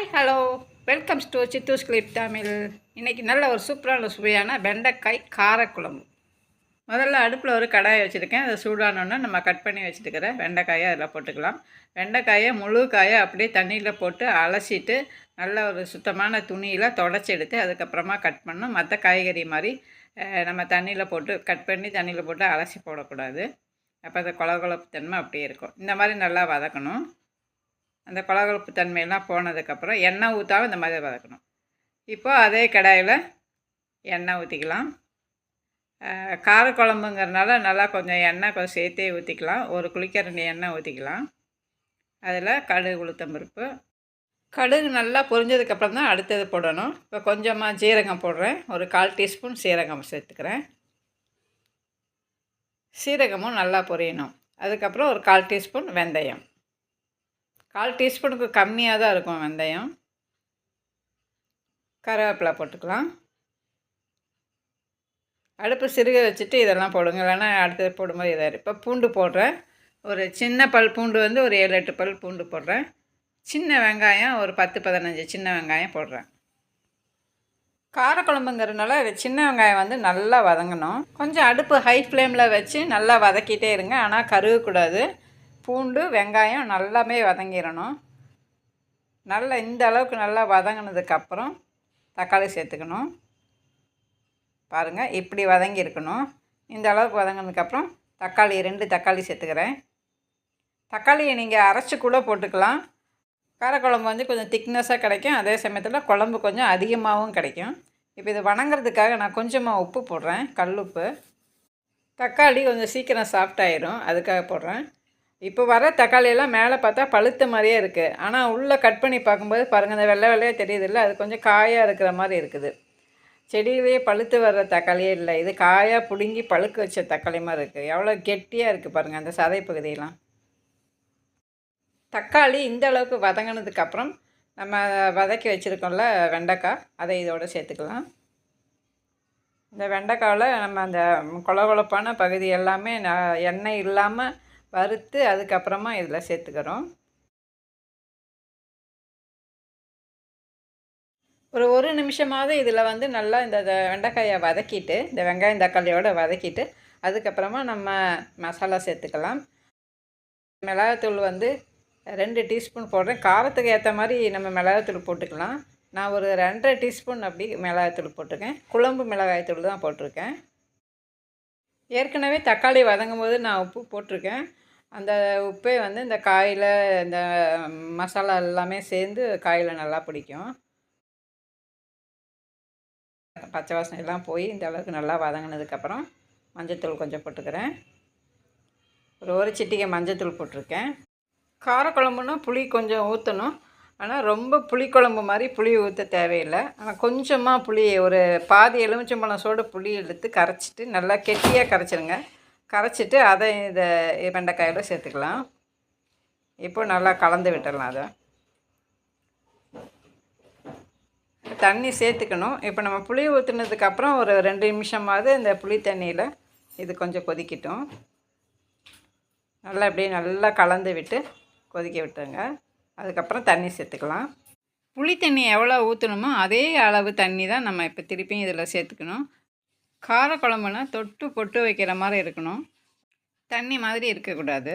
Hi hello welcomes to சித்தூஸ் clip Tamil. இன்றைக்கி நல்ல ஒரு சூப்பரான சுவையான வெண்டைக்காய் காரக்குழம்பு. முதல்ல அடுப்பில் ஒரு கடாயை வச்சுருக்கேன். அதை சூடானோன்னா நம்ம கட் பண்ணி வச்சுருக்கிற வெண்டைக்காயை அதில் போட்டுக்கலாம். வெண்டைக்காயை முழு காயை அப்படியே தண்ணியில் போட்டு அலசிட்டு நல்ல ஒரு சுத்தமான துணியில் தொடச்சி எடுத்து அதுக்கப்புறமா கட் பண்ணணும். மற்ற காய்கறி மாதிரி நம்ம தண்ணியில் போட்டு கட் பண்ணி தண்ணியில் போட்டு அலசி போடக்கூடாது. அப்போ அந்த கொழகொழப்பு தன்மை அப்படியே இருக்கும். இந்த மாதிரி நல்லா வதக்கணும். அந்த கொழகொழப்பு தன்மையெல்லாம் போனதுக்கப்புறம் எண்ணெய் ஊற்றாமல் இந்த மாதிரி வதக்கணும். இப்போது அதே கடாயில் எண்ணெய் ஊற்றிக்கலாம். காரக்குழம்புங்கிறதுனால நல்லா கொஞ்சம் எண்ணெய் கொஞ்சம் சேர்த்தே ஊற்றிக்கலாம். ஒரு குளிக்கரண்டி எண்ணெய் ஊற்றிக்கலாம். அதில் கடுகு உளுத்தம்பருப்பு, கடுகு நல்லா பொரிஞ்சதுக்கப்புறம் தான் அடுத்தது போடணும். இப்போ கொஞ்சமாக ஜீரகம் போடுறேன். ஒரு 1/4 டீஸ்பூன் சீரகம் சேர்த்துக்கிறேன். சீரகமும் நல்லா பொரியணும். அதுக்கப்புறம் ஒரு 1/4 டீஸ்பூன் வெந்தயம். 1/4 டீஸ்பூனுக்கு கம்மியாக தான் இருக்கும் வெந்தயம். கருவேப்பிலை போட்டுக்கலாம். அடுப்பு சிறுக வச்சுட்டு இதெல்லாம் போடுங்க, இல்லைன்னா அடுத்தது போடும்போது இதாக. இப்போ பூண்டு போடுறேன். ஒரு சின்ன பல் பூண்டு வந்து ஒரு 7-8 பல் பூண்டு போடுறேன். சின்ன வெங்காயம் ஒரு 10-15 சின்ன வெங்காயம் போடுறேன். காரக்குழம்புங்கிறதுனால சின்ன வெங்காயம் வந்து நல்லா வதங்கணும். கொஞ்சம் அடுப்பு ஹை ஃப்ளேமில் வச்சு நல்லா வதக்கிட்டே இருங்க. ஆனால் கருகக்கூடாது. பூண்டு வெங்காயம் நல்லாமே வதங்கிடணும். நல்லா இந்த அளவுக்கு நல்லா வதங்கினதுக்கப்புறம் தக்காளி சேர்த்துக்கணும். பாருங்கள், இப்படி வதங்கியிருக்கணும். இந்த அளவுக்கு வதங்கினதுக்கப்புறம் தக்காளி 2 தக்காளி சேர்த்துக்கிறேன். தக்காளியை நீங்கள் அரைச்சி கூட போட்டுக்கலாம். காரக்குழம்பு வந்து கொஞ்சம் திக்னஸாக கிடைக்கும். அதே சமயத்தில் குழம்பு கொஞ்சம் அதிகமாகவும் கிடைக்கும். இப்போ இது வணங்குறதுக்காக நான் கொஞ்சமாக உப்பு போடுறேன், கல் உப்பு. தக்காளி கொஞ்சம் சீக்கிரம் சாஃப்டாயிரும், அதுக்காக போடுறேன். இப்போ வர தக்காளியெல்லாம் மேலே பார்த்தா பழுத்த மாதிரியே இருக்குது. ஆனால் உள்ளே கட் பண்ணி பார்க்கும்போது பாருங்கள், அந்த வெள்ளை வெள்ளையாக தெரியுதில்ல, அது கொஞ்சம் காயாக இருக்கிற மாதிரி இருக்குது. செடியிலேயே பழுத்து வர்ற தக்காளியே இல்லை, இது காயாக பிடுங்கி பழுக்க வச்ச தக்காளி மாதிரி இருக்குது. எவ்வளோ கெட்டியாக இருக்குது பாருங்கள் அந்த சதை பகுதியெல்லாம். தக்காளி இந்த அளவுக்கு வதங்கினதுக்கப்புறம் நம்ம வதக்கி வச்சுருக்கோம்ல வெண்டைக்காய், அதை இதோடு சேர்த்துக்கலாம். இந்த வெண்டைக்காவில் நம்ம அந்த கொழகொழப்பான பகுதி எல்லாமே எண்ணெய் இல்லாமல் வறுத்து அதுக்கப்புறமா இதில் சேர்த்துக்கிறோம். ஒரு நிமிஷமாவது இதில் வந்து நல்லா இந்த வெண்டைக்காயை வதக்கிட்டு, இந்த வெங்காயம் தக்காளியோடு வதக்கிட்டு அதுக்கப்புறமா நம்ம மசாலா சேர்த்துக்கலாம். மிளகாத்தூள் வந்து 2 டீஸ்பூன் போடுறேன். காரத்துக்கு ஏற்ற மாதிரி நம்ம மிளகாத்தூள் போட்டுக்கலாம். நான் ஒரு 2.5 டீஸ்பூன் அப்படி மிளகாய்த்தூள் போட்டிருக்கேன். குழம்பு மிளகாய்த்தூள் தான் போட்டிருக்கேன். ஏற்கனவே தக்காளி வதங்கும் போது நான் உப்பு போட்டிருக்கேன். அந்த உப்பே வந்து இந்த காயில் இந்த மசாலா எல்லாமே சேர்ந்து காயில் நல்லா பிடிக்கும். பச்சை வாசனை எல்லாம் போய் இந்த அளவுக்கு நல்லா வதங்கினதுக்கப்புறம் மஞ்சத்தூள் கொஞ்சம் போட்டுக்கிறேன். ஒரு சிட்டிகை மஞ்சத்தூள் போட்டிருக்கேன். காரக்குழம்புன்னா புளி கொஞ்சம் ஊற்றணும். ஆனால் ரொம்ப புளிக்குழம்பு மாதிரி புளி ஊற்ற தேவையில்லை. ஆனால் கொஞ்சமாக புளி, ஒரு பாதி எலுமிச்சம்பழம் சோடு புளி எடுத்து கரைச்சிட்டு நல்லா கெட்டியாக கரைச்சிருங்க. கரைச்சிட்டு அதை இதை வெண்டைக்காயோடு சேர்த்துக்கலாம். இப்போ நல்லா கலந்து விட்டுடலாம். அதை தண்ணி சேர்த்துக்கணும். இப்போ நம்ம புளி ஊற்றுனதுக்கப்புறம் ஒரு 2 நிமிஷமாவது இந்த புளி தண்ணியில் இது கொஞ்சம் கொதிக்கட்டும். நல்லா அப்படியே நல்லா கலந்து விட்டு கொதிக்க விட்டுருங்க. அதுக்கப்புறம் தண்ணி சேர்த்துக்கலாம். புளி தண்ணி எவ்வளோ ஊற்றணுமோ அதே அளவு தண்ணி தான் நம்ம இப்போ திருப்பியும் இதில் சேர்த்துக்கணும். காரக்குழம்புனா தொட்டு பொட்டு வைக்கிற மாதிரி இருக்கணும், தண்ணி மாதிரி இருக்கக்கூடாது.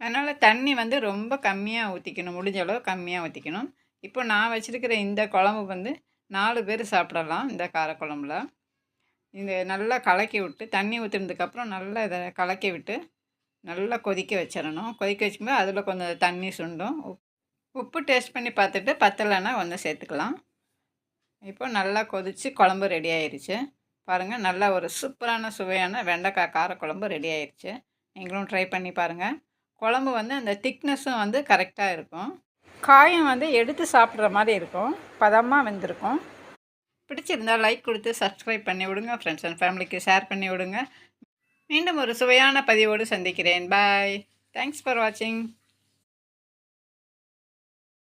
அதனால் தண்ணி வந்து ரொம்ப கம்மியாக ஊற்றிக்கணும், முடிஞ்ச அளவு கம்மியாக ஊற்றிக்கணும். இப்போ நான் வச்சுருக்கிற இந்த குழம்பு வந்து 4 பேர் சாப்பிடலாம். இந்த காரக்குழம்புல இந்த நல்லா கலக்கி விட்டு தண்ணி ஊற்றுனதுக்கப்புறம் நல்லா இதை கலக்கி விட்டு நல்லா கொதிக்க வச்சிடணும். கொதிக்க வச்சுக்கும்போது அதில் கொஞ்சம் தண்ணி சுண்டும். உப்பு டேஸ்ட் பண்ணி பார்த்துட்டு பத்தலைன்னா கொஞ்சம் சேர்த்துக்கலாம். இப்போ நல்லா கொதித்து குழம்பு ரெடி ஆயிடுச்சு. பாருங்கள், நல்லா ஒரு சூப்பரான சுவையான வெண்டைக்காய் காரக்குழம்பு ரெடி ஆயிடுச்சு. நீங்களும் ட்ரை பண்ணி பாருங்கள். குழம்பு வந்து அந்த திக்னஸும் வந்து கரெக்டாக இருக்கும். காயும் வந்து எடுத்து சாப்பிட்ற மாதிரி இருக்கும், பதமாக வெந்திருக்கும். பிடிச்சிருந்தால் லைக் கொடுத்து சப்ஸ்கிரைப் பண்ணி விடுங்க. ஃப்ரெண்ட்ஸ் அண்ட் ஃபேமிலிக்கு ஷேர் பண்ணி விடுங்க. மீண்டும் ஒரு சுவையான பதிவோடு சந்திக்கிறேன். பாய். தேங்க்ஸ் ஃபார் வாட்சிங்.